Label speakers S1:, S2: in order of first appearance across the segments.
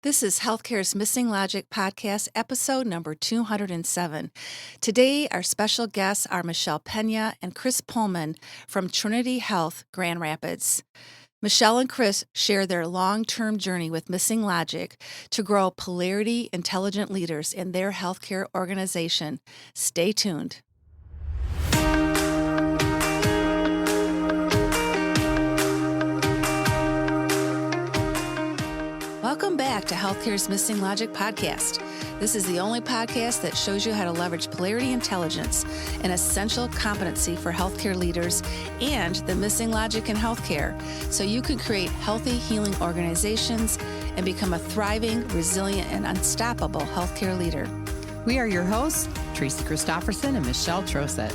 S1: This is Healthcare's Missing Logic podcast, episode number 207. Today, our special guests are Michelle Pena and Kris Pohlmann from Trinity Health, Grand Rapids. Michelle and Kris share their long-term journey with Missing Logic to grow Polarity intelligent leaders in their healthcare organization. Stay tuned. Welcome back to Healthcare's Missing Logic podcast. This is the only podcast that shows you how to leverage Polarity intelligence, an essential competency for healthcare leaders, and the missing logic in healthcare, so you can create healthy, healing organizations and become a thriving, resilient, and unstoppable healthcare leader.
S2: We are your hosts, Tracy Christofferson and Michelle Trosett.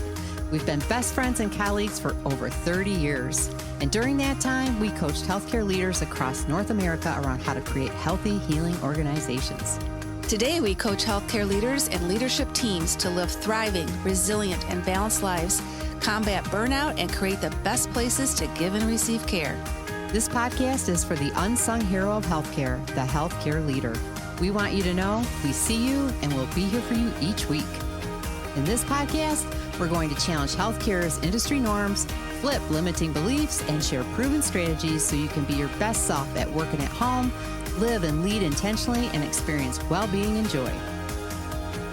S2: We've been best friends and colleagues for over 30 years. And during that time, we coached healthcare leaders across North America around how to create healthy, healing organizations.
S1: Today, we coach healthcare leaders and leadership teams to live thriving, resilient, and balanced lives, combat burnout, and create the best places to give and receive care.
S2: This podcast is for the unsung hero of healthcare, the healthcare leader. We want you to know we see you and we'll be here for you each week. In this podcast, we're going to challenge healthcare's industry norms, flip limiting beliefs, and share proven strategies so you can be your best self at work and at home, live and lead intentionally, and experience well-being and joy.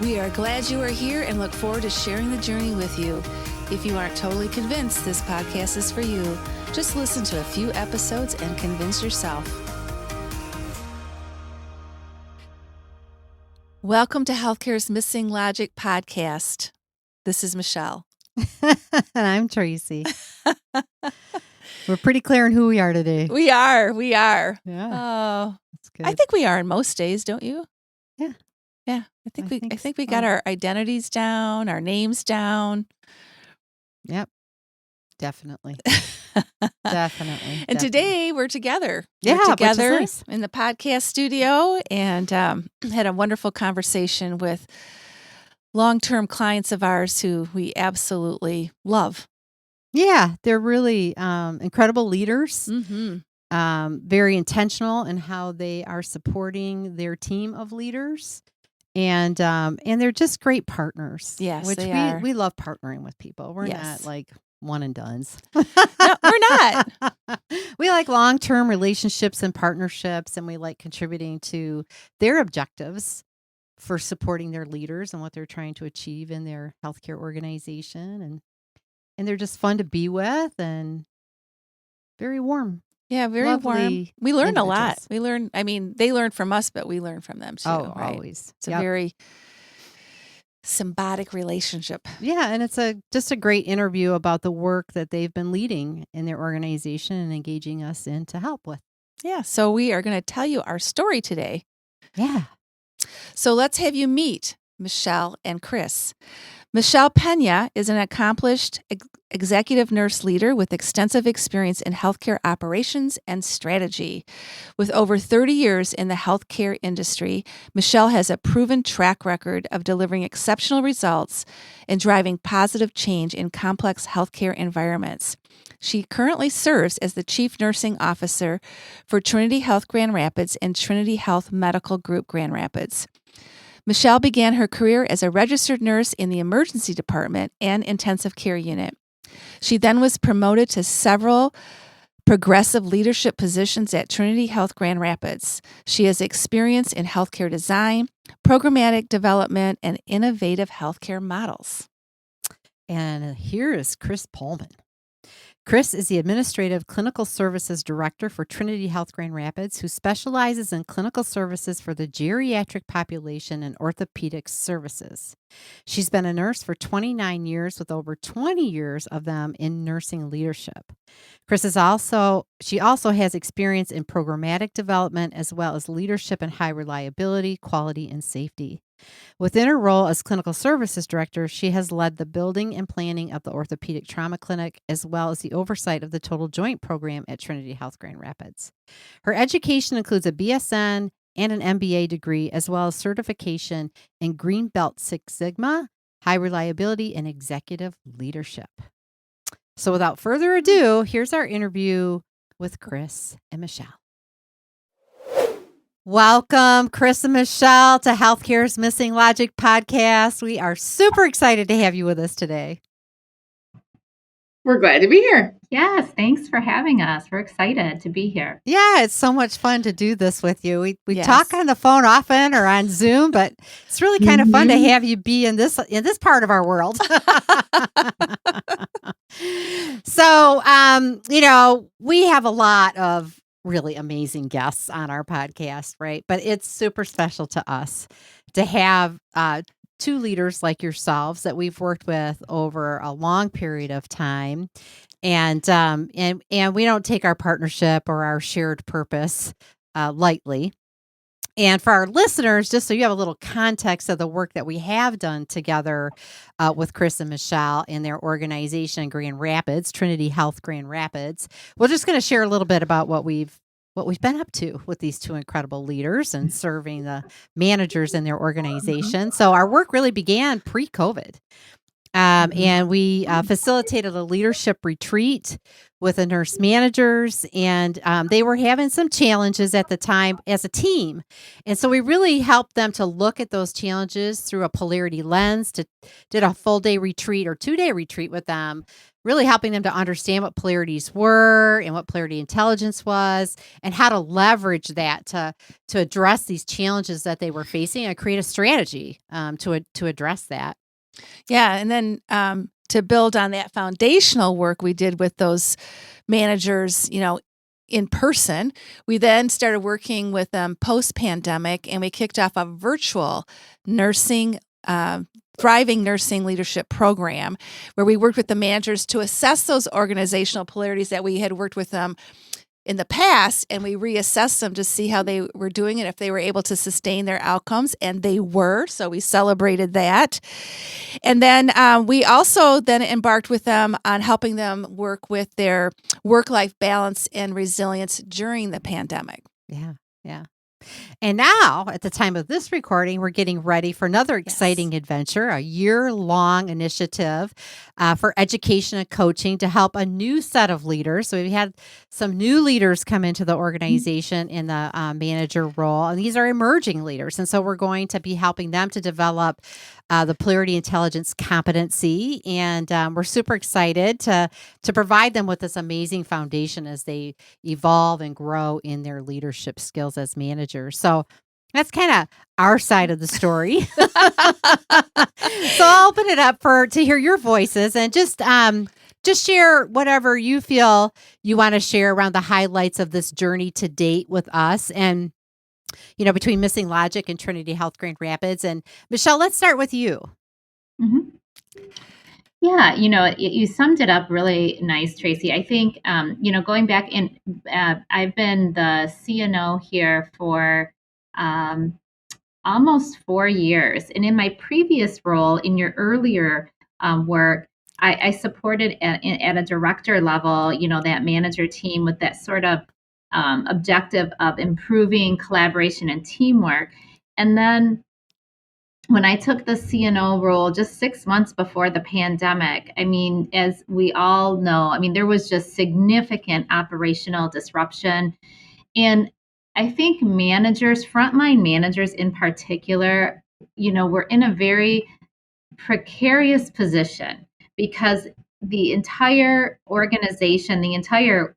S1: We are glad you are here and look forward to sharing the journey with you. If you aren't totally convinced this podcast is for you, just listen to a few episodes and convince yourself. Welcome to Healthcare's Missing Logic podcast. This is Michelle.
S2: And I'm Tracy. We're pretty clear on who we are today.
S1: We are.
S2: Yeah.
S1: Oh,
S2: That's good.
S1: I think we are in most days, don't you?
S2: Yeah.
S1: Yeah. I think we
S2: so.
S1: got our identities down, our names down.
S2: Yep. Definitely. Definitely.
S1: And today we're together.
S2: Yeah,
S1: we're
S2: which is
S1: together
S2: nice.
S1: in the podcast studio and had a wonderful conversation with long-term clients of ours who we absolutely love.
S2: Yeah, they're really incredible leaders.
S1: Mm-hmm.
S2: Very intentional in how they are supporting their team of leaders, and they're just great partners.
S1: Yes,
S2: which
S1: they are.
S2: We love partnering with people. We're
S1: Yes.
S2: not like one and dones.
S1: No, we're not.
S2: We like long-term relationships and partnerships, and we like contributing to their objectives for supporting their leaders and what they're trying to achieve in their healthcare organization, and they're just fun to be with and very warm.
S1: Yeah, very warm.
S2: Lovely
S1: We learn a lot.
S2: individuals.
S1: They learn from us, but we learn from them too.
S2: Oh,
S1: right?
S2: always.
S1: It's a
S2: Yep.
S1: very symbiotic relationship.
S2: Yeah, and it's just a great interview about the work that they've been leading in their organization and engaging us in to help with.
S1: Yeah, so we are going to tell you our story today.
S2: Yeah.
S1: So let's have you meet Michelle and Kris. Michelle Pena is an accomplished executive nurse leader with extensive experience in healthcare operations and strategy. With over 30 years in the healthcare industry, Michelle has a proven track record of delivering exceptional results and driving positive change in complex healthcare environments. She currently serves as the Chief Nursing Officer for Trinity Health Grand Rapids and Trinity Health Medical Group Grand Rapids. Michelle began her career as a registered nurse in the emergency department and intensive care unit. She then was promoted to several progressive leadership positions at Trinity Health Grand Rapids. She has experience in healthcare design, programmatic development, and innovative healthcare models.
S2: And here is Kris Pohlmann. Kris is the Administrative Clinical Services Director for Trinity Health Grand Rapids, who specializes in clinical services for the geriatric population and orthopedic services. She's been a nurse for 29 years, with over 20 years of them in nursing leadership. Kris also has experience in programmatic development as well as leadership in high reliability, quality, and safety. Within her role as Clinical Services Director, she has led the building and planning of the Orthopedic Trauma Clinic, as well as the oversight of the Total Joint Program at Trinity Health Grand Rapids. Her education includes a BSN and an MBA degree, as well as certification in Green Belt Six Sigma, high reliability, and executive leadership. So without further ado, here's our interview with Kris and Michelle. Welcome, Kris and Michelle, to Healthcare's Missing Logic podcast. We are super excited to have you with us today.
S3: We're glad to be here.
S4: Yes, thanks for having us. We're excited to be here.
S2: Yeah, it's so much fun to do this with you. We
S1: Yes.
S2: talk on the phone often or on Zoom, but it's really kind of fun to have you be in this part of our world. So, we have a lot of really amazing guests on our podcast, right? But it's super special to us to have two leaders like yourselves that we've worked with over a long period of time. And we don't take our partnership or our shared purpose lightly. And for our listeners, just so you have a little context of the work that we have done together with Kris and Michelle in their organization in Grand Rapids, Trinity Health Grand Rapids, we're just going to share a little bit about what we've been up to with these two incredible leaders and serving the managers in their organization. So our work really began pre-COVID. And we facilitated a leadership retreat with the nurse managers, and they were having some challenges at the time as a team. And so we really helped them to look at those challenges through a Polarity lens, did a full day retreat or 2-day retreat with them, really helping them to understand what polarities were and what polarity intelligence was and how to leverage that to address these challenges that they were facing and create a strategy to address that.
S1: Yeah. And then to build on that foundational work we did with those managers, in person, we then started working with them post-pandemic, and we kicked off a virtual nursing, thriving nursing leadership program where we worked with the managers to assess those organizational polarities that we had worked with them in the past, and we reassessed them to see how they were doing and if they were able to sustain their outcomes, and they were, so we celebrated that. And then we also then embarked with them on helping them work with their work-life balance and resilience during the pandemic.
S2: Yeah. And now, at the time of this recording, we're getting ready for another exciting adventure, a year-long initiative for education and coaching to help a new set of leaders. So we've had some new leaders come into the organization in the manager role, and these are emerging leaders. And so we're going to be helping them to develop the Polarity Intelligence competency, and we're super excited to provide them with this amazing foundation as they evolve and grow in their leadership skills as managers. So that's kind of our side of the story. So I'll open it up to hear your voices and just share whatever you feel you want to share around the highlights of this journey to date with us and between Missing Logic and Trinity Health Grand Rapids. And Michelle, let's start with you.
S4: Mm-hmm. Yeah, you summed it up really nice, Tracy. I think, going back in, I've been the CNO here for almost 4 years. And in my previous role, in your earlier work, I supported at a director level, that manager team with that sort of objective of improving collaboration and teamwork. And then when I took the CNO role just 6 months before the pandemic, as we all know, there was just significant operational disruption. And I think managers, frontline managers in particular, were in a very precarious position because the entire organization, the entire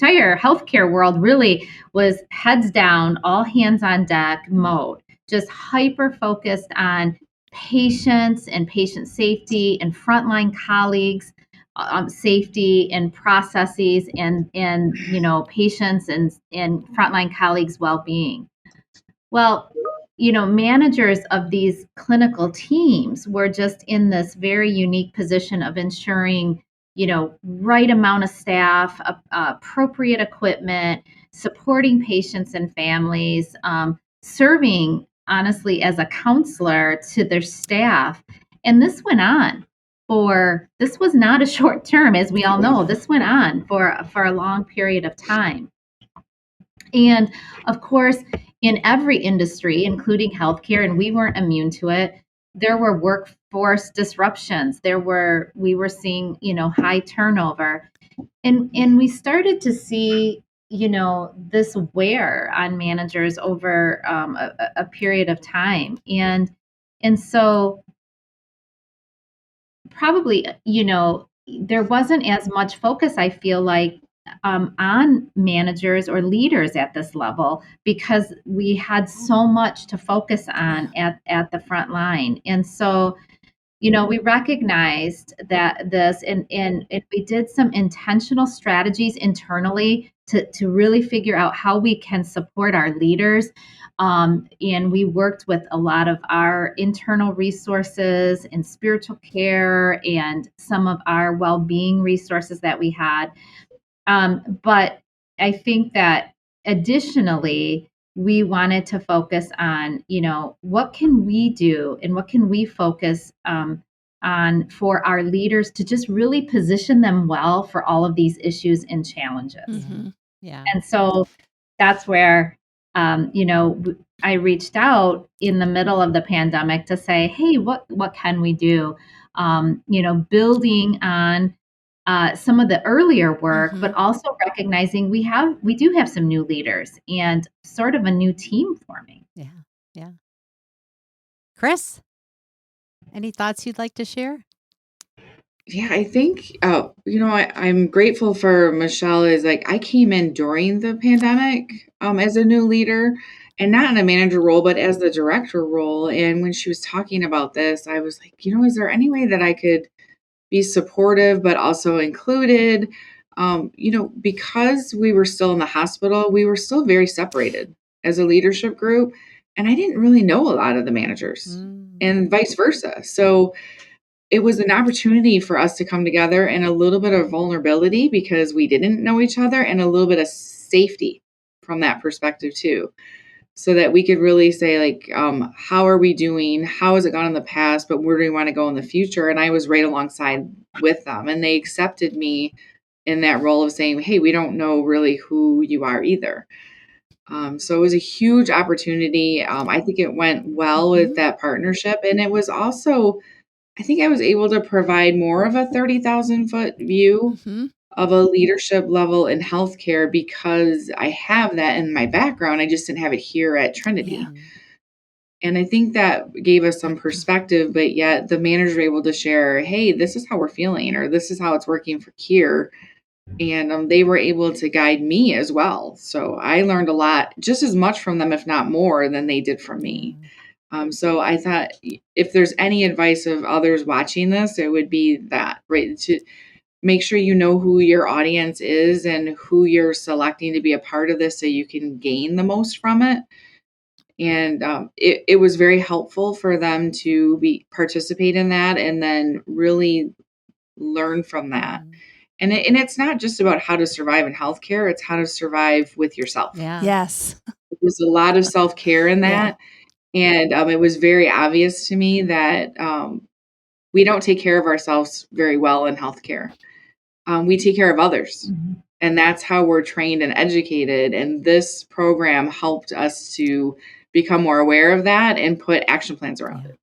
S4: healthcare world really was heads down, all hands on deck mode, just hyper focused on patients and patient safety and frontline colleagues safety and processes and patients and frontline colleagues' well-being. Well, managers of these clinical teams were just in this very unique position of ensuring right amount of staff, appropriate equipment, supporting patients and families, serving honestly as a counselor to their staff. And this went on this was not a short term, as we all know. This went on for a long period of time. And of course, in every industry, including healthcare, and we weren't immune to it, there were workforce disruptions. We were seeing, high turnover. And we started to see, this wear on managers over a period of time. And so probably, there wasn't as much focus, I feel like, on managers or leaders at this level because we had so much to focus on at the front line. And so, we recognized that and we did some intentional strategies internally to really figure out how we can support our leaders. And we worked with a lot of our internal resources and spiritual care and some of our well-being resources that we had. But I think that additionally, we wanted to focus on, what can we do and what can we focus on for our leaders to just really position them well for all of these issues and challenges.
S1: Mm-hmm.
S2: Yeah.
S4: And so that's where, I reached out in the middle of the pandemic to say, hey, what can we do? Building on some of the earlier work,
S1: Mhm.
S4: but also recognizing we do have some new leaders and sort of a new team forming.
S2: Yeah. Yeah. Kris, any thoughts you'd like to share?
S3: Yeah, I think, I'm grateful for Michelle is like, I came in during the pandemic as a new leader and not in a manager role, but as the director role. And when she was talking about this, I was like, is there any way that I could be supportive, but also included? Because we were still in the hospital, we were still very separated as a leadership group. And I didn't really know a lot of the managers and vice versa. So it was an opportunity for us to come together and a little bit of vulnerability because we didn't know each other and a little bit of safety from that perspective too. So that we could really say like, how are we doing? How has it gone in the past? But where do we want to go in the future? And I was right alongside with them and they accepted me in that role of saying, hey, we don't know really who you are either. So it was a huge opportunity. I think it went well with that partnership. And it was also, I think I was able to provide more of a 30,000 foot view of a leadership level in healthcare because I have that in my background. I just didn't have it here at Trinity.
S1: Yeah.
S3: And I think that gave us some perspective, but yet the managers were able to share, hey, this is how we're feeling, or this is how it's working for here. And they were able to guide me as well. So I learned a lot, just as much from them, if not more, than they did from me. So I thought if there's any advice of others watching this, it would be that, right? To make sure you know who your audience is and who you're selecting to be a part of this so you can gain the most from it. And it was very helpful for them to participate in that and then really learn from that. And it's not just about how to survive in healthcare, it's how to survive with yourself.
S2: Yeah.
S1: Yes.
S3: There's a lot of self-care in that. And it was very obvious to me that we don't take care of ourselves very well in healthcare. We take care of others. And that's how we're trained and educated. And this program helped us to become more aware of that and put action plans around it.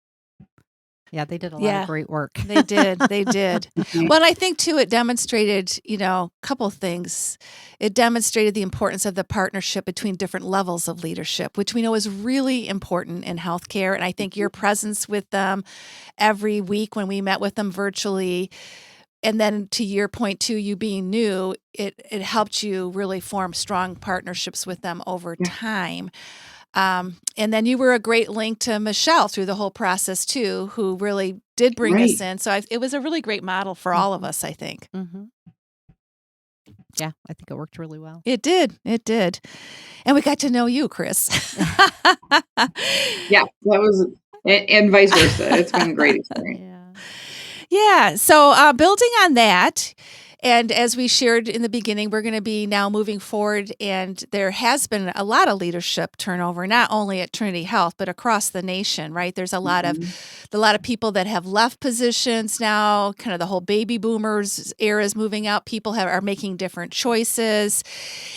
S2: Yeah, they did a lot of great work.
S1: They did. They did. Well, and I think, too, it demonstrated, a couple of things. It demonstrated the importance of the partnership between different levels of leadership, which we know is really important in healthcare. And I think your presence with them every week when we met with them virtually, and then to your point, too, you being new, it helped you really form strong partnerships with them over time. And then you were a great link to Michelle through the whole process too, who really did bring us in. So it was a really great model for all of us, I think.
S2: Yeah, I think it worked really well.
S1: It did. It did. And we got to know you, Kris.
S3: Yeah, that was, and vice versa. It's been a great experience.
S1: Yeah. So building on that, and as we shared in the beginning, we're going to be now moving forward, and there has been a lot of leadership turnover, not only at Trinity Health, but across the nation, right? There's a lot of people that have left positions now, kind of the whole baby boomers era is moving out. People are making different choices.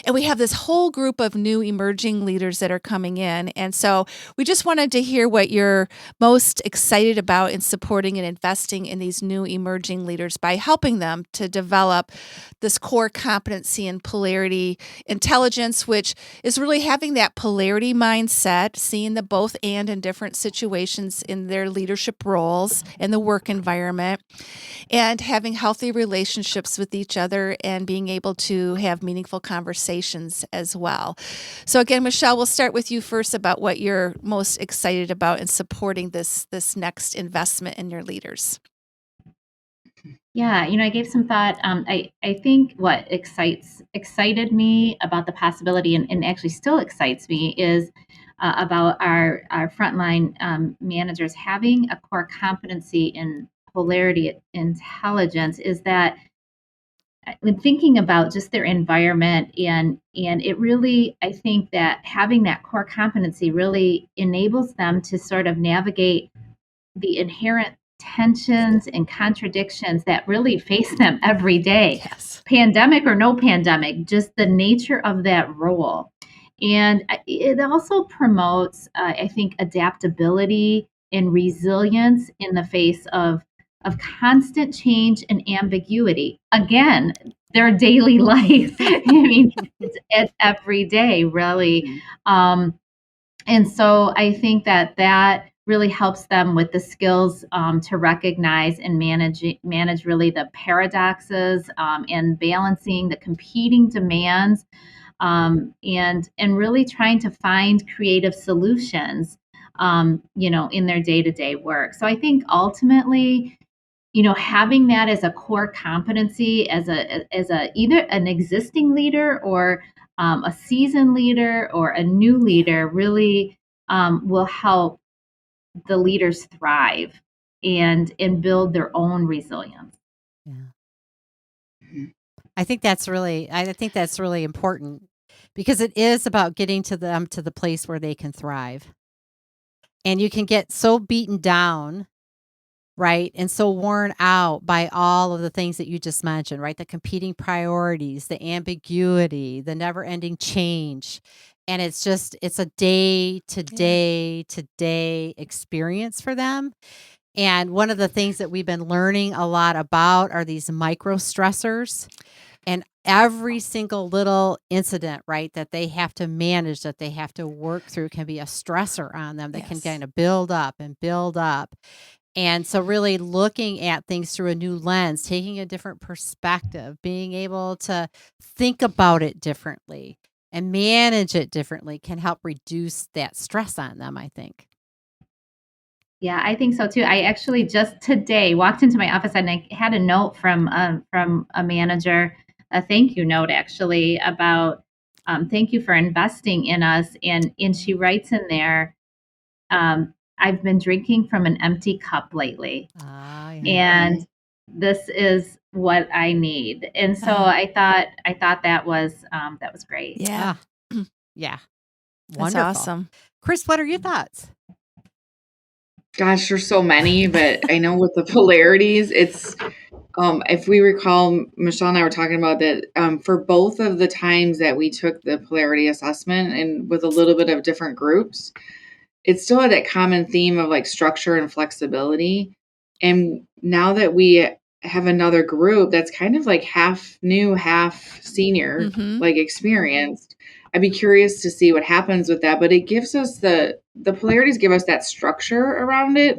S1: And we have this whole group of new emerging leaders that are coming in. And so we just wanted to hear what you're most excited about in supporting and investing in these new emerging leaders by helping them to develop develop this core competency in polarity intelligence, which is really having that polarity mindset, seeing the both and in different situations in their leadership roles in the work environment, and having healthy relationships with each other and being able to have meaningful conversations as well. So again, Michelle, we'll start with you first about what you're most excited about in supporting this next investment in your leaders.
S4: Yeah, I gave some thought. I think what excited me about the possibility, and actually still excites me, is about our frontline managers having a core competency in polarity intelligence. Is that when thinking about just their environment, and it really, I think that having that core competency really enables them to sort of navigate the inherent tensions and contradictions that really face them every day.
S1: Yes.
S4: Pandemic or no pandemic, just the nature of that role. And it also promotes, I think, adaptability and resilience in the face of constant change and ambiguity. Again, their daily life. I mean, it's every day, really. And so I think that really helps them with the skills to recognize and manage really the paradoxes and balancing the competing demands, and really trying to find creative solutions, in their day-to-day work. So I think ultimately, having that as a core competency, as a either an existing leader or a seasoned leader or a new leader, really will help the leaders thrive and build their own resilience.
S2: Yeah. I think that's really important, because it is about getting to them to the place where they can thrive. And you can get so beaten down, right, and so worn out by all of the things that you just mentioned, right? The competing priorities, the ambiguity, the never-ending change. And it's a day to day experience for them. And one of the things that we've been learning a lot about are these micro stressors. And every single little incident, right, that they have to manage, that they have to work through, can be a stressor on them that can kind of build up and build up. And so really looking at things through a new lens, taking a different perspective, being able to think about it differently and manage it differently can help reduce that stress on them, I think.
S4: Yeah, I think so too. I actually just today walked into my office and I had a note from a manager, a thank you note actually, about thank you for investing in us. And she writes in there, I've been drinking from an empty cup lately.
S2: Yeah.
S4: And this is what I need. And so I thought that was great.
S1: Yeah.
S2: Yeah.
S1: That's
S2: Wonderful.
S1: awesome.
S2: Kris, what are your thoughts?
S3: Gosh, there's so many, but I know with the polarities, it's if we recall, Michelle and I were talking about that for both of the times that we took the polarity assessment, and with a little bit of different groups, it still had that common theme of like structure and flexibility. And now that we have another group that's kind of like half new, half senior, like experienced, I'd be curious to see what happens with that. But it gives us the polarities give us that structure around it.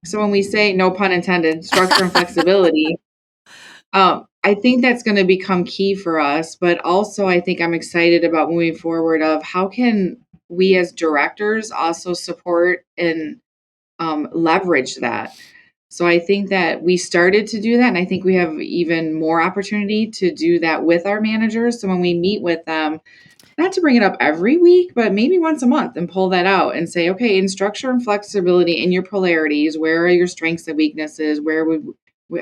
S3: So when we say, no pun intended, structure and flexibility, I think that's going to become key for us. But also, I think I'm excited about moving forward of how can we as directors also support and leverage that. So I think that we started to do that, and I think we have even more opportunity to do that with our managers. So when we meet with them, not to bring it up every week, but maybe once a month, and pull that out and say, okay, in structure and flexibility, in your polarities, where are your strengths and weaknesses?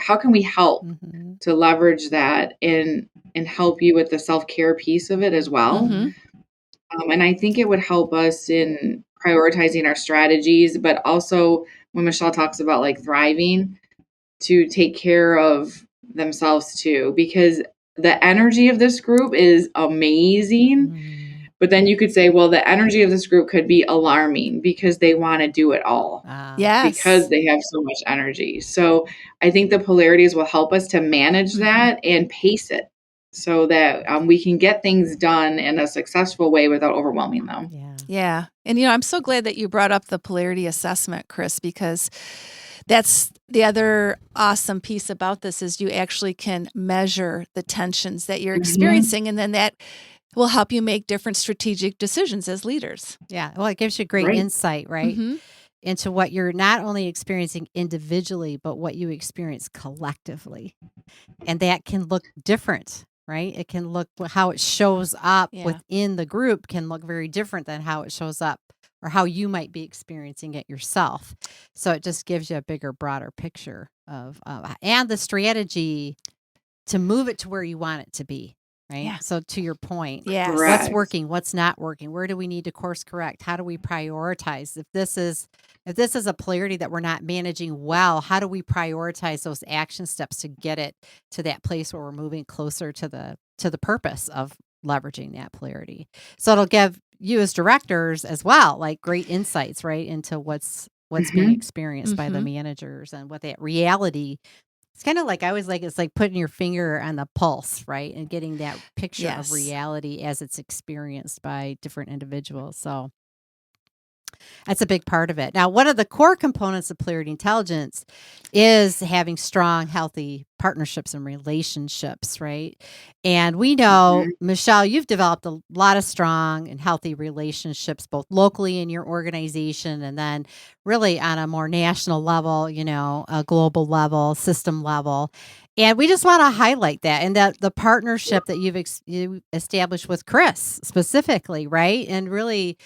S3: How can we help to leverage that and help you with the self-care piece of it as well? And I think it would help us in prioritizing our strategies, but also when Michelle talks about like thriving, to take care of themselves too, because the energy of this group is amazing. But then you could say, well, the energy of this group could be alarming because they want to do it all because
S1: Yes.
S3: they have so much energy. So I think the polarities will help us to manage that and pace it so that we can get things done in a successful way without overwhelming them.
S1: Yeah. And, I'm so glad that you brought up the polarity assessment, Kris, because that's the other awesome piece about this is you actually can measure the tensions that you're experiencing, and then that will help you make different strategic decisions as leaders.
S2: Yeah. Well, it gives you great insight, right?
S1: Mm-hmm.
S2: Into what you're not only experiencing individually, but what you experience collectively. And that can look different, right? It can look how it shows up within the group can look very different than how it shows up or how you might be experiencing it yourself. So it just gives you a bigger, broader picture of and the strategy to move it to where you want it to be. Right.
S1: Yeah.
S2: So to your point,
S1: Yes.
S2: what's working, what's not working? Where do we need to course correct? How do we prioritize? If this is a polarity that we're not managing well, how do we prioritize those action steps to get it to that place where we're moving closer to the purpose of leveraging that polarity? So it'll give you as directors as well, like great insights, right, into what's being experienced by the managers and what that reality. It's kind of like I always like it's like putting your finger on the pulse, right? And getting that picture of reality as it's experienced by different individuals. So that's a big part of it. Now, one of the core components of polarity intelligence is having strong, healthy partnerships and relationships, right? And we know, Michelle, you've developed a lot of strong and healthy relationships, both locally in your organization and then really on a more national level, a global level, system level. And we just want to highlight that and that the partnership that you established with Kris specifically, right? And really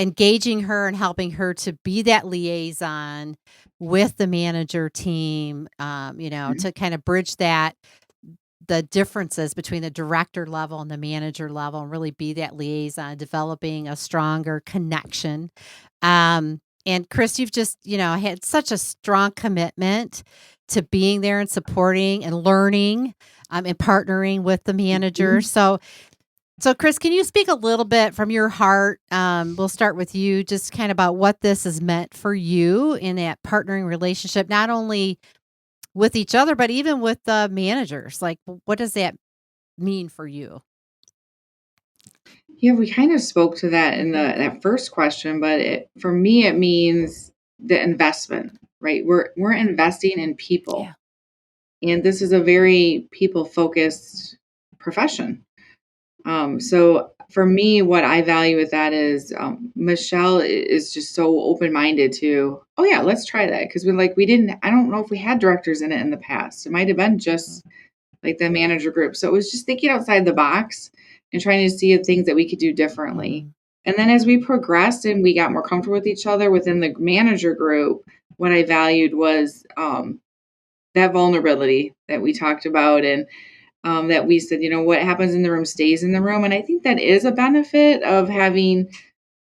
S2: engaging her and helping her to be that liaison with the manager team, to kind of bridge the differences between the director level and the manager level and really be that liaison, developing a stronger connection. And Kris, you've just, had such a strong commitment to being there and supporting and learning and partnering with the manager. So, Kris, can you speak a little bit from your heart? We'll start with you, just kind of about what this has meant for you in that partnering relationship, not only with each other, but even with the managers. Like, what does that mean for you?
S3: Yeah, we kind of spoke to that in that first question, but for me, it means the investment, right? We're investing in people, and this is a very people-focused profession. So for me, what I value with that is Michelle is just so open-minded to, oh yeah, let's try that. Because I don't know if we had directors in it in the past. It might have been just like the manager group. So it was just thinking outside the box and trying to see things that we could do differently. And then as we progressed and we got more comfortable with each other within the manager group, what I valued was that vulnerability that we talked about and that we said, what happens in the room stays in the room. And I think that is a benefit of having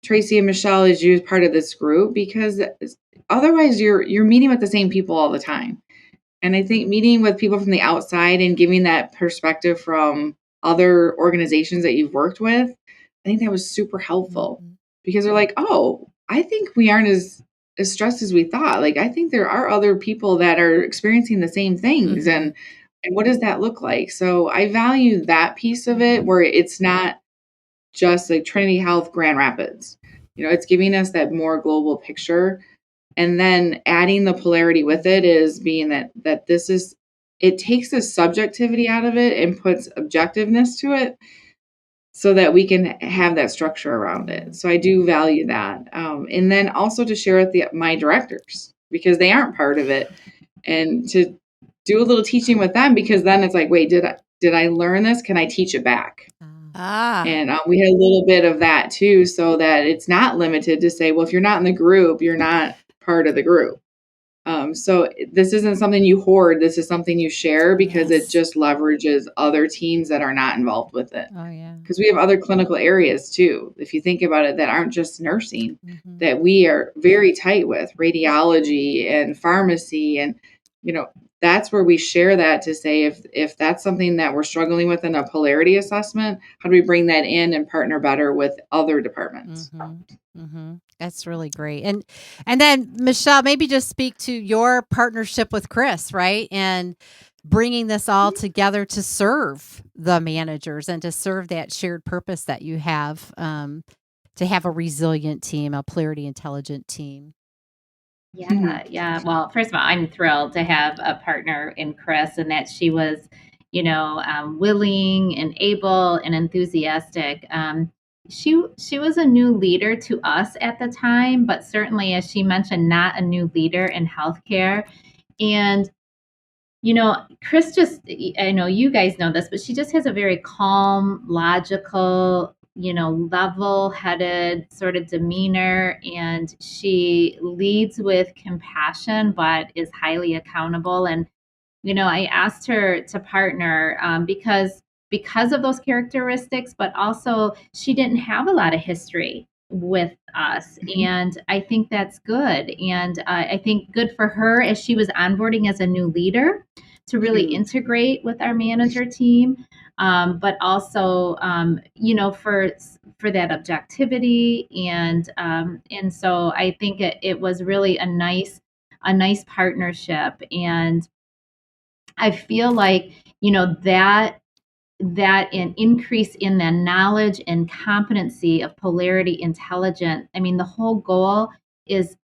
S3: Tracy and Michelle as you as part of this group, because otherwise you're meeting with the same people all the time. And I think meeting with people from the outside and giving that perspective from other organizations that you've worked with, I think that was super helpful because they're like, oh, I think we aren't as stressed as we thought. Like, I think there are other people that are experiencing the same things. And what does that look like? So I value that piece of it where it's not just like Trinity Health Grand Rapids. It's giving us that more global picture. And then adding the polarity with it is being that it takes the subjectivity out of it and puts objectiveness to it so that we can have that structure around it. So I do value that. And then also to share with my directors because they aren't part of it and to do a little teaching with them because then it's like, wait, did I learn this? Can I teach it back? And we had a little bit of that too, so that it's not limited to say, well, if you're not in the group, you're not part of the group. So this isn't something you hoard. This is something you share because it just leverages other teams that are not involved with it.
S2: Oh, yeah.
S3: Because we have other clinical areas too, if you think about it, that aren't just nursing, that we are very tight with, radiology and pharmacy and, that's where we share that to say if that's something that we're struggling with in a polarity assessment, how do we bring that in and partner better with other departments?
S2: That's really great. And then Michelle, maybe just speak to your partnership with Kris, right? And bringing this all together to serve the managers and to serve that shared purpose that you have, to have a resilient team, a Polarity intelligent team.
S4: Yeah. Well, first of all, I'm thrilled to have a partner in Kris, and that she was, willing and able and enthusiastic. She was a new leader to us at the time, but certainly, as she mentioned, not a new leader in healthcare. And Kris just, I know you guys know this, but she just has a very calm, logical, level headed sort of demeanor. And she leads with compassion, but is highly accountable. And, I asked her to partner because of those characteristics, but also she didn't have a lot of history with us. And I think that's good. And I think good for her as she was onboarding as a new leader to really integrate with our manager team, but also, for that objectivity. And so I think it was really a nice partnership. And I feel like, that an increase in the knowledge and competency of Polarity intelligence. I mean, the whole goal is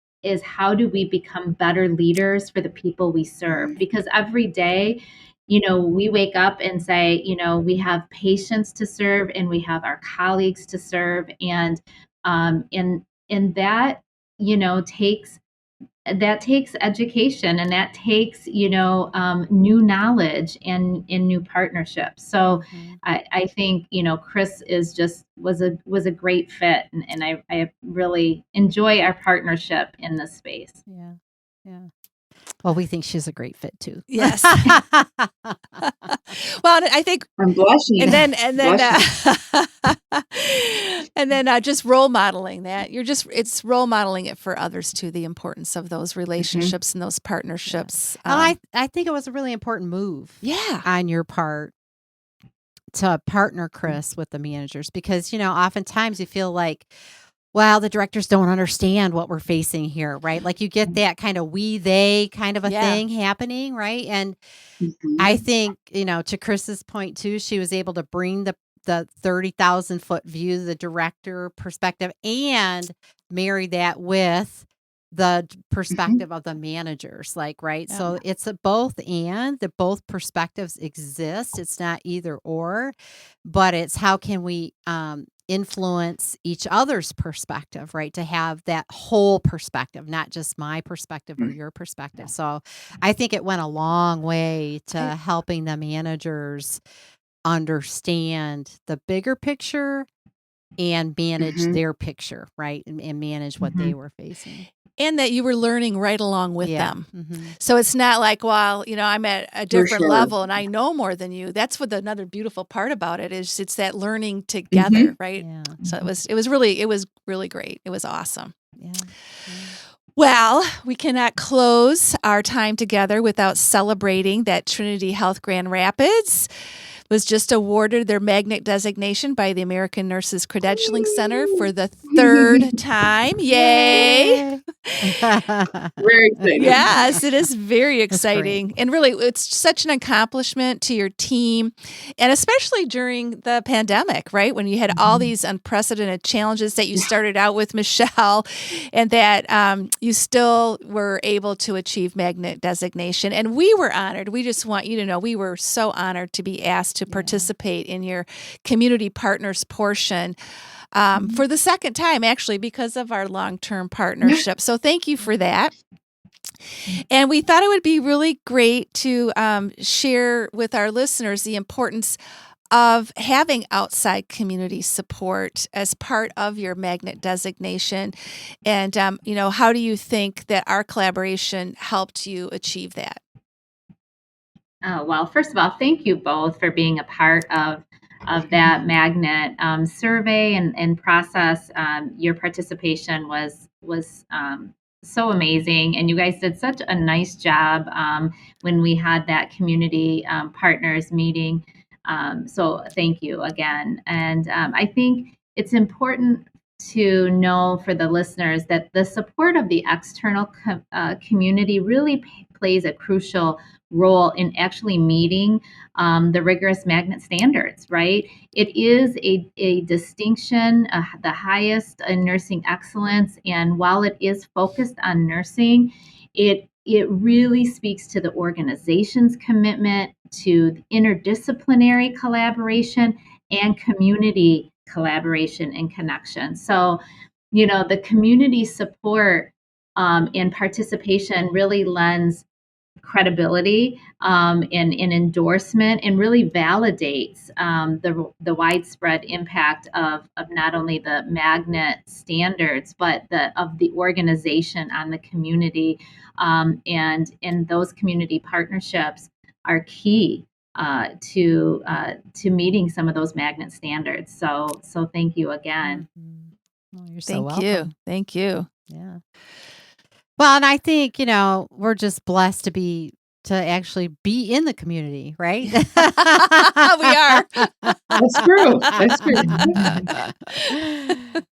S4: how do we become better leaders for the people we serve? Because every day, we wake up and say, we have patients to serve and we have our colleagues to serve, and that takes education, and that takes new knowledge and new partnerships. So I think Kris was a great fit, and I really enjoy our partnership in this space.
S2: Yeah. Well, we think she's a great fit too.
S1: Yes. Well, I think
S3: I'm blushing.
S1: And then just role modeling that. It's role modeling it for others too, the importance of those relationships and those partnerships.
S2: I think it was a really important move on your part to partner Kris with the managers, because, oftentimes you feel like, well, the directors don't understand what we're facing here, right? Like you get that kind of they kind of a thing happening, right? And I think, to Kris's point too, she was able to bring the 30,000 foot view, the director perspective, and marry that with the perspective of the managers, right? Yeah. So it's a both and, the both perspectives exist. It's not either or, but it's how can we influence each other's perspective, right? To have that whole perspective, not just my perspective or your perspective. So I think it went a long way to helping the managers understand the bigger picture and manage their picture, right? And manage what they were facing.
S1: And that you were learning right along with them. So it's not like, well, I'm at a different level and I know more than you. That's what another beautiful part about it is. It's that learning together, right? Yeah. So it was really great. It was awesome. Yeah. Well, we cannot close our time together without celebrating that Trinity Health Grand Rapids was just awarded their magnet designation by the American Nurses Credentialing Center for the third time. Yay!
S3: Very exciting.
S1: Yes, it is very exciting. And really, it's such an accomplishment to your team, and especially during the pandemic, right? When you had all these unprecedented challenges that you started out with, Michelle, and that you still were able to achieve magnet designation. And we were honored. We just want you to know we were so honored to be asked to participate in your community partners portion for the second time, actually, because of our long-term partnership. So thank you for that. And we thought it would be really great to share with our listeners the importance of having outside community support as part of your magnet designation. And, how do you think that our collaboration helped you achieve that?
S4: Oh, well, first of all, thank you both for being a part of that magnet survey and process. Your participation was so amazing. And you guys did such a nice job when we had that community partners meeting. So thank you again. And I think it's important to know for the listeners that the support of the external community really plays a crucial role in actually meeting the rigorous magnet standards, right? It is a distinction, the highest in nursing excellence. And while it is focused on nursing, it really speaks to the organization's commitment to interdisciplinary collaboration and community collaboration and connection. So, the community support and participation really lends credibility and endorsement, and really validates the widespread impact of not only the magnet standards, but of the organization on the community. And those community partnerships are key to meeting some of those magnet standards. So thank you again.
S2: Well, you're so welcome.
S1: Thank you.
S2: Yeah. Well, and I think, we're just blessed to actually be in the community, right?
S1: We are.
S3: That's true. That's true.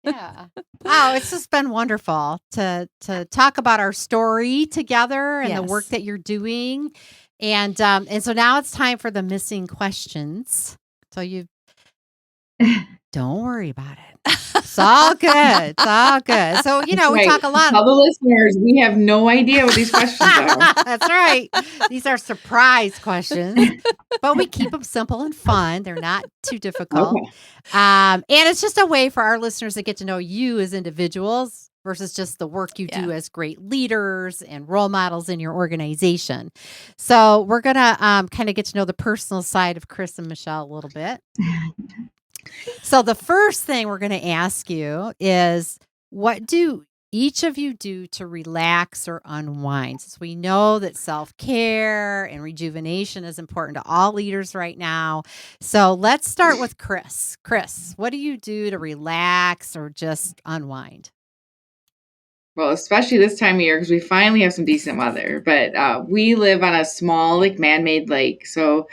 S2: Yeah. Oh, it's just been wonderful to talk about our story together and the work that you're doing. And so now it's time for the missing questions. So don't worry about it. It's all good. It's all good. So, we talk a lot.
S3: Tell the listeners, we have no idea what these questions are.
S2: That's right. These are surprise questions, but we keep them simple and fun. They're not too difficult.
S3: Okay.
S2: And it's just a way for our listeners to get to know you as individuals versus just the work you do as great leaders and role models in your organization. So we're going to kind of get to know the personal side of Kris and Michelle a little bit. So the first thing we're going to ask you is, what do each of you do to relax or unwind? Since we know that self-care and rejuvenation is important to all leaders right now. So let's start with Kris. Kris, what do you do to relax or just unwind?
S3: Well, especially this time of year, because we finally have some decent weather. But we live on a small, man-made lake. So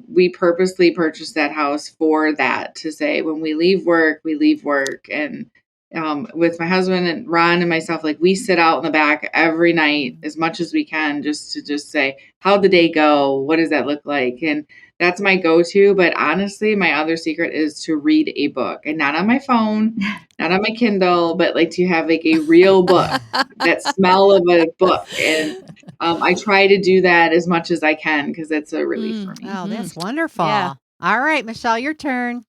S3: we purposely purchased that house for that, to say when we leave work, we leave work. And with my husband and Ron and myself, we sit out in the back every night as much as we can, just to say, how'd the day go? What does that look like? And that's my go-to. But honestly, my other secret is to read a book, and not on my phone, not on my Kindle, but to have a real book, that smell of a book. And I try to do that as much as I can, because it's a relief for me.
S2: Oh, that's wonderful.
S1: Yeah.
S2: All right, Michelle, your turn.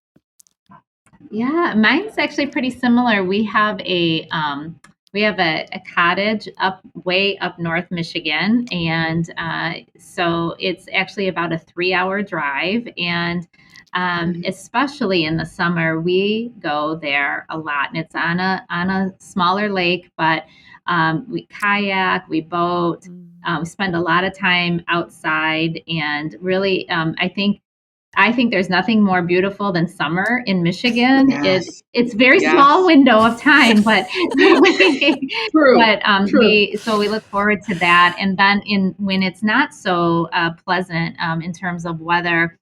S4: Yeah, mine's actually pretty similar. We have a cottage way up North Michigan, and so it's actually about a 3-hour drive. And especially in the summer, we go there a lot, and it's on a smaller lake, but we kayak, we boat, we spend a lot of time outside, and really, I think there's nothing more beautiful than summer in Michigan.
S3: Yes.
S4: It's very small window of time, but
S3: True.
S4: So we look forward to that. And then when it's not so pleasant in terms of weather,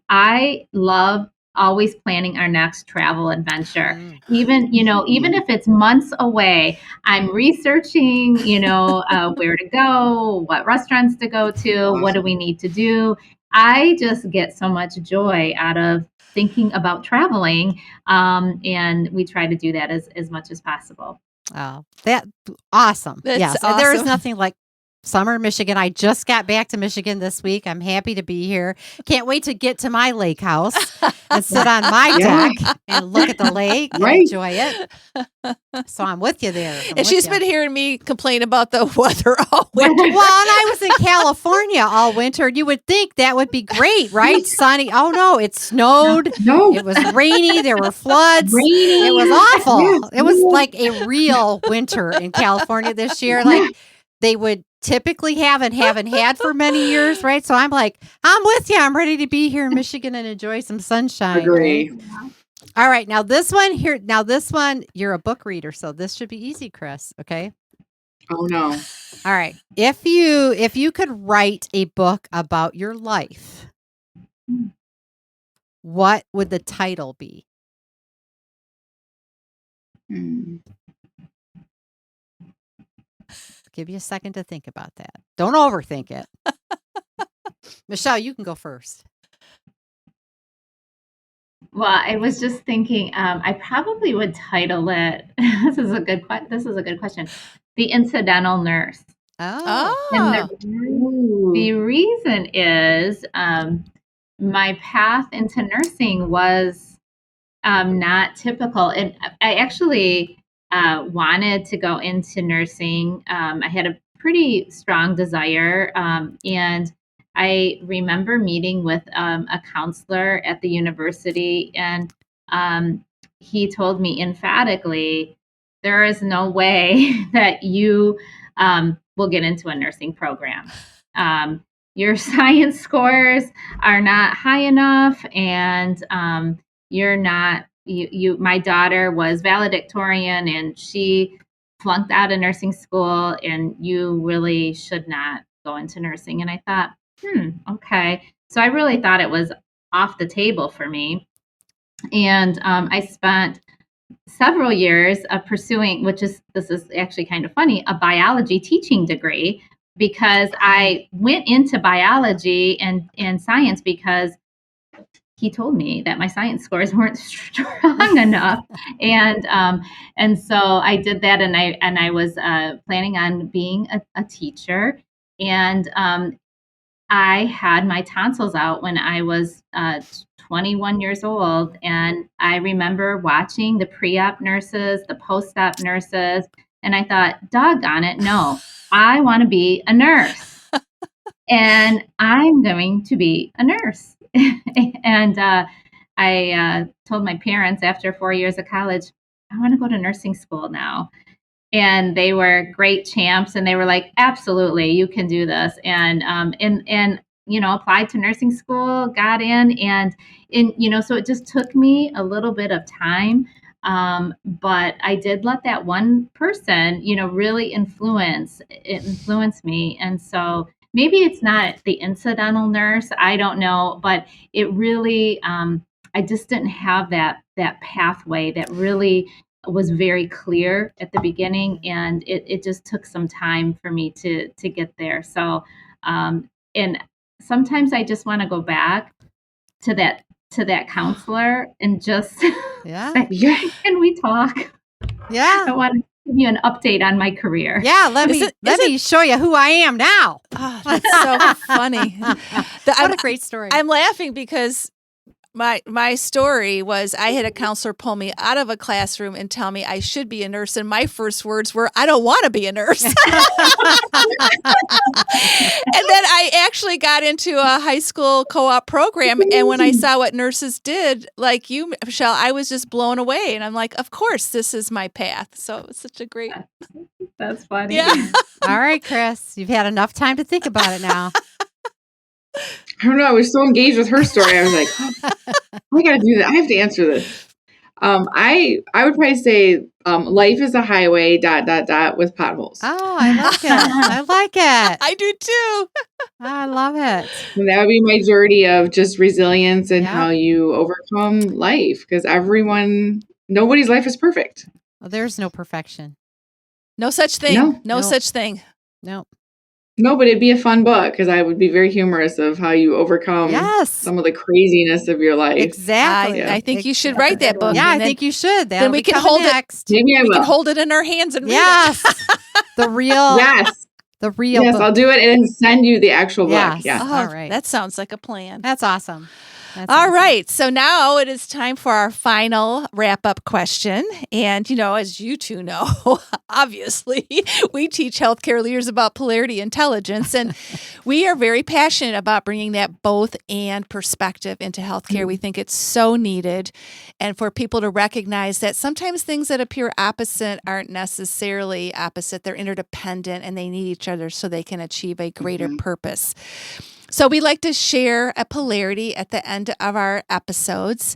S4: I love always planning our next travel adventure. Even if it's months away, I'm researching, where to go, what restaurants to go to,
S3: Awesome.
S4: What do we need to do. I just get so much joy out of thinking about traveling, and we try to do that as much as possible.
S2: Oh, that's awesome.
S1: That's
S2: awesome. There is
S1: awesome.
S2: nothing like summer Michigan. I just got back to Michigan this week. I'm happy to be here. Can't wait to get to my lake house and sit on my deck and look at the lake and enjoy it. So I'm with you there.
S1: And she's been hearing me complain about the weather all winter.
S2: Well, and I was in California all winter. You would think that would be great, right? Sunny. Oh, no, it snowed.
S3: No.
S2: It was rainy. There were floods.
S3: Rainy.
S2: It was awful.
S3: Yes.
S2: It was like a real winter in California this year. Like they would typically haven't had for many years, right? So I'm like, I'm with you. I'm ready to be here in Michigan and enjoy some sunshine.
S3: Agree.
S2: Right? All right. Now this one, you're a book reader, so this should be easy, Kris. Okay.
S3: Oh no.
S2: All right. If you could write a book about your life, what would the title be?
S3: Hmm.
S2: Give you a second to think about that. Don't overthink it. Michelle, you can go first.
S4: Well, I was just thinking, I probably would title it. This is a good question. The Incidental Nurse.
S2: Oh.
S4: And
S1: Oh,
S4: the reason is my path into nursing was not typical. And I actually wanted to go into nursing. I had a pretty strong desire. And I remember meeting with a counselor at the university, and he told me emphatically, there is no way that you will get into a nursing program. Your science scores are not high enough, and you're not my daughter was valedictorian and she flunked out of nursing school, and you really should not go into nursing. And I thought, okay. So I really thought it was off the table for me. And I spent several years of pursuing, this is actually kind of funny, a biology teaching degree, because I went into biology and science because he told me that my science scores weren't strong enough, and so I did that, and I was planning on being a teacher, and I had my tonsils out when I was 21 years old, and I remember watching the pre-op nurses, the post-op nurses, and I thought, doggone it, no, I want to be a nurse, and I'm going to be a nurse. And I told my parents after 4 years of college, I want to go to nursing school now. And they were great champs, and they were like, absolutely, you can do this. And applied to nursing school, got in, and so it just took me a little bit of time. But I did let that one person, really influence me. And so maybe it's not the incidental nurse, I don't know, but it really, I just didn't have that pathway that really was very clear at the beginning, and it just took some time for me to get there. So and sometimes I just want to go back to that counselor and just say, can we talk?
S2: Yeah.
S4: I want to give you an update on my career.
S2: Yeah, let me show you who I am now.
S1: Oh, that's so funny.
S2: What a great story.
S1: I'm laughing because my story was I had a counselor pull me out of a classroom and tell me I should be a nurse, and my first words were, I don't want to be a nurse. And then I actually got into a high school co-op program, and when I saw what nurses did, like you, Michelle, I was just blown away, and I'm like, of course, this is my path. So it was such a great...
S4: That's funny.
S1: Yeah.
S2: All right, Kris, you've had enough time to think about it now.
S3: I don't know. I was so engaged with her story. I was like, I got to do that. I have to answer this. I would probably say life is a highway ... with potholes.
S2: Oh, I like it. I like it.
S1: I do too.
S2: I love it.
S3: And that would be my journey of just resilience and how you overcome life, because nobody's life is perfect.
S2: Well, there's no perfection.
S1: No such thing. No such thing.
S2: No.
S3: No, but it'd be a fun book because I would be very humorous of how you overcome some of the craziness of your life.
S2: Exactly.
S1: I think you should write that book.
S2: Yeah, I think you should.
S1: Then we can hold
S2: next.
S3: Maybe I will.
S1: We can hold it in our hands and read
S2: it. The real.
S3: Yes.
S2: The real.
S3: Yes,
S2: book.
S3: I'll do it and send you the actual book. Yeah.
S1: Oh, all right. That sounds like a plan.
S2: That's awesome.
S1: All right. So now it is time for our final wrap-up question. And, as you two know, obviously, we teach healthcare leaders about polarity intelligence. And we are very passionate about bringing that both and perspective into healthcare. We think it's so needed. And for people to recognize that sometimes things that appear opposite aren't necessarily opposite. They're interdependent, and they need each other so they can achieve a greater purpose. So we like to share a polarity at the end of our episodes.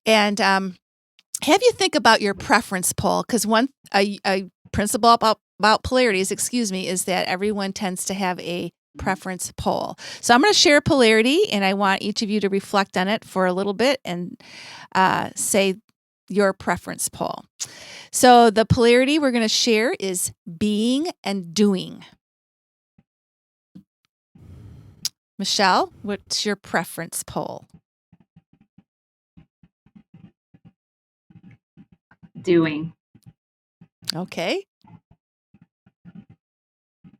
S1: And have you think about your preference poll, because a principle about polarities, is that everyone tends to have a preference poll. So I'm going to share polarity, and I want each of you to reflect on it for a little bit and say your preference poll. So the polarity we're going to share is being and doing. Michelle, what's your preference poll?
S4: Doing.
S1: Okay.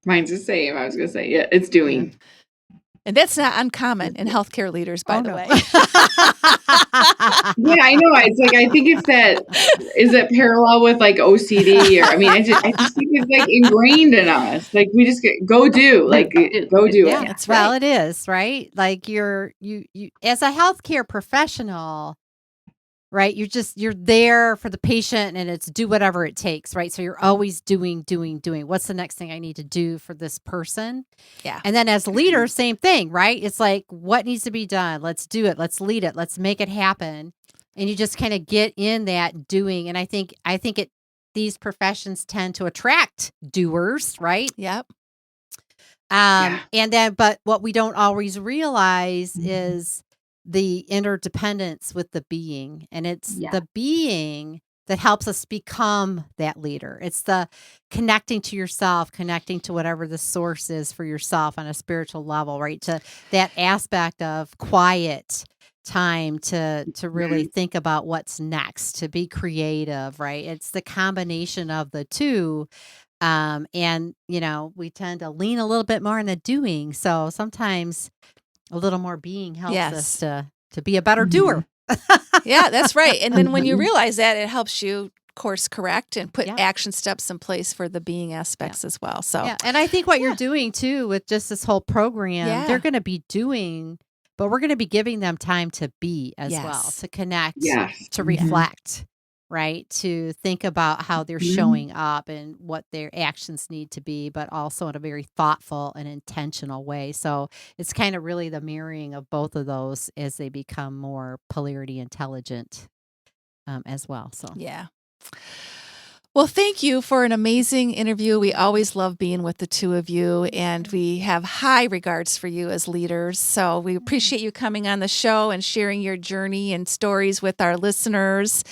S3: Mine's the same. I was going to say, yeah, it's doing.
S1: And that's not uncommon in healthcare leaders, by the way.
S3: Yeah, I know. It's like, I think it's that, is it parallel with like OCD? Or, I mean, I just think it's like ingrained in us. Like we just go do, like go do
S2: Yeah,
S3: it.
S1: That's
S2: well,
S1: right.
S2: it is, right? Like you as a healthcare professional, right? You're there for the patient and it's do whatever it takes, right? So you're always doing. What's the next thing I need to do for this person?
S1: Yeah.
S2: And then as a leader, same thing, right? It's like, what needs to be done? Let's do it. Let's lead it. Let's make it happen. And you just kind of get in that doing. And I think these professions tend to attract doers, right?
S1: Yep.
S3: Yeah.
S2: And then, but what we don't always realize is the interdependence with the being. And it's the being that helps us become that leader. It's the connecting to yourself, connecting to whatever the source is for yourself on a spiritual level, right? To that aspect of quiet time to really think about what's next, to be creative, right? It's the combination of the two. And we tend to lean a little bit more in the doing. So sometimes a little more being helps us to be a better doer.
S1: Yeah, that's right. And then when you realize that, it helps you course correct and put
S2: Yep.
S1: action steps in place for the being aspects as well. So
S2: Yeah, and I think what you're doing too with just this whole program, they're going to be doing, but we're going to be giving them time to be as well, to connect,
S3: Yes.
S2: to reflect, right? To think about how they're showing up and what their actions need to be, but also in a very thoughtful and intentional way. So it's kind of really the mirroring of both of those as they become more polarity intelligent as well. So
S1: yeah. Well, thank you for an amazing interview. We always love being with the two of you, and we have high regards for you as leaders. So we appreciate you coming on the show and sharing your journey and stories with our listeners.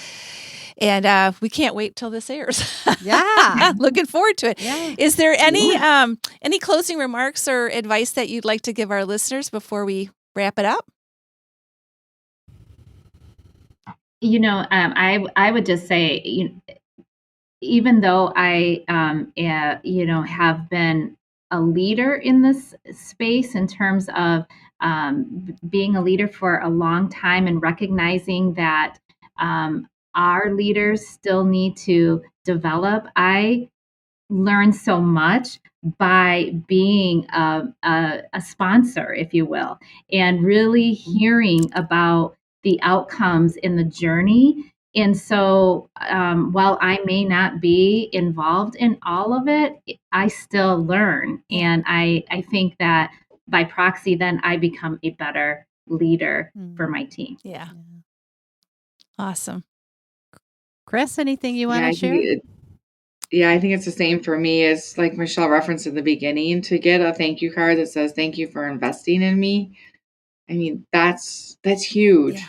S1: And we can't wait till this airs.
S2: Yeah.
S1: Looking forward to it.
S2: Yeah.
S1: Is there any closing remarks or advice that you'd like to give our listeners before we wrap it up?
S4: I would just say, even though I, have been a leader in this space in terms of being a leader for a long time and recognizing that our leaders still need to develop, I learned so much by being a sponsor, if you will, and really hearing about the outcomes in the journey. And so while I may not be involved in all of it, I still learn. And I think that by proxy, then I become a better leader for my team.
S1: Yeah. Awesome.
S2: Kris, anything you want to share?
S3: I think it's the same for me as like Michelle referenced in the beginning, to get a thank you card that says, thank you for investing in me. I mean, that's huge.
S1: Yeah.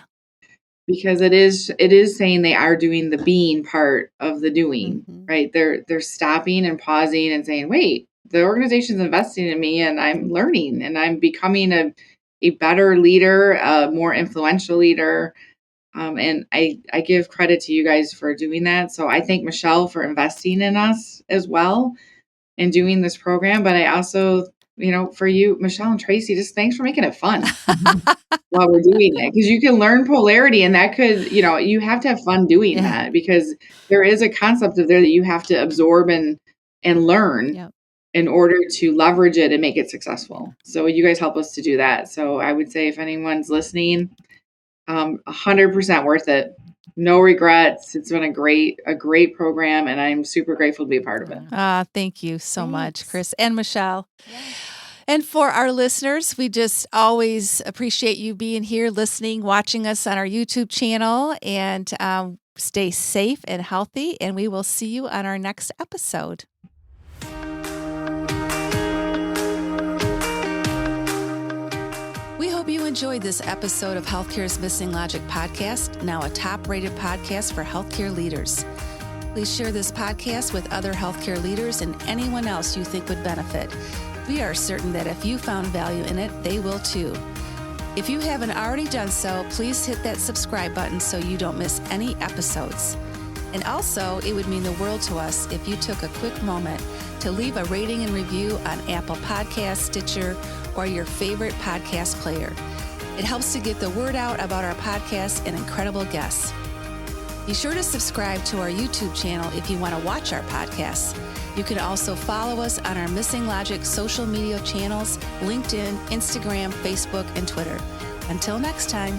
S3: Because it is saying they are doing the being part of the doing, right? They're stopping and pausing and saying, wait, the organization's investing in me and I'm learning and I'm becoming a better leader, a more influential leader. And I give credit to you guys for doing that. So I thank Michelle for investing in us as well and doing this program. But I also, for you, Michelle and Tracy, just thanks for making it fun while we're doing it. Because you can learn polarity and that could, you have to have fun doing that, because there is a concept of there that you have to absorb and learn in order to leverage it and make it successful. So you guys help us to do that. So I would say if anyone's listening, 100% worth it. No regrets. It's been a great program, and I'm super grateful to be a part of it.
S1: Thank you so much, Kris and Michelle. Yeah. And for our listeners, we just always appreciate you being here, listening, watching us on our YouTube channel. And Stay safe and healthy, and we will see you on our next episode. We hope you enjoyed this episode of Healthcare's Missing Logic podcast, now a top-rated podcast for healthcare leaders. Please share this podcast with other healthcare leaders and anyone else you think would benefit. We are certain that if you found value in it, they will too. If you haven't already done so, please hit that subscribe button so you don't miss any episodes. And also, it would mean the world to us if you took a quick moment to leave a rating and review on Apple Podcasts, Stitcher, or your favorite podcast player. It helps to get the word out about our podcast and incredible guests. Be sure to subscribe to our YouTube channel if you want to watch our podcasts. You can also follow us on our Missing Logic social media channels, LinkedIn, Instagram, Facebook, and Twitter. Until next time.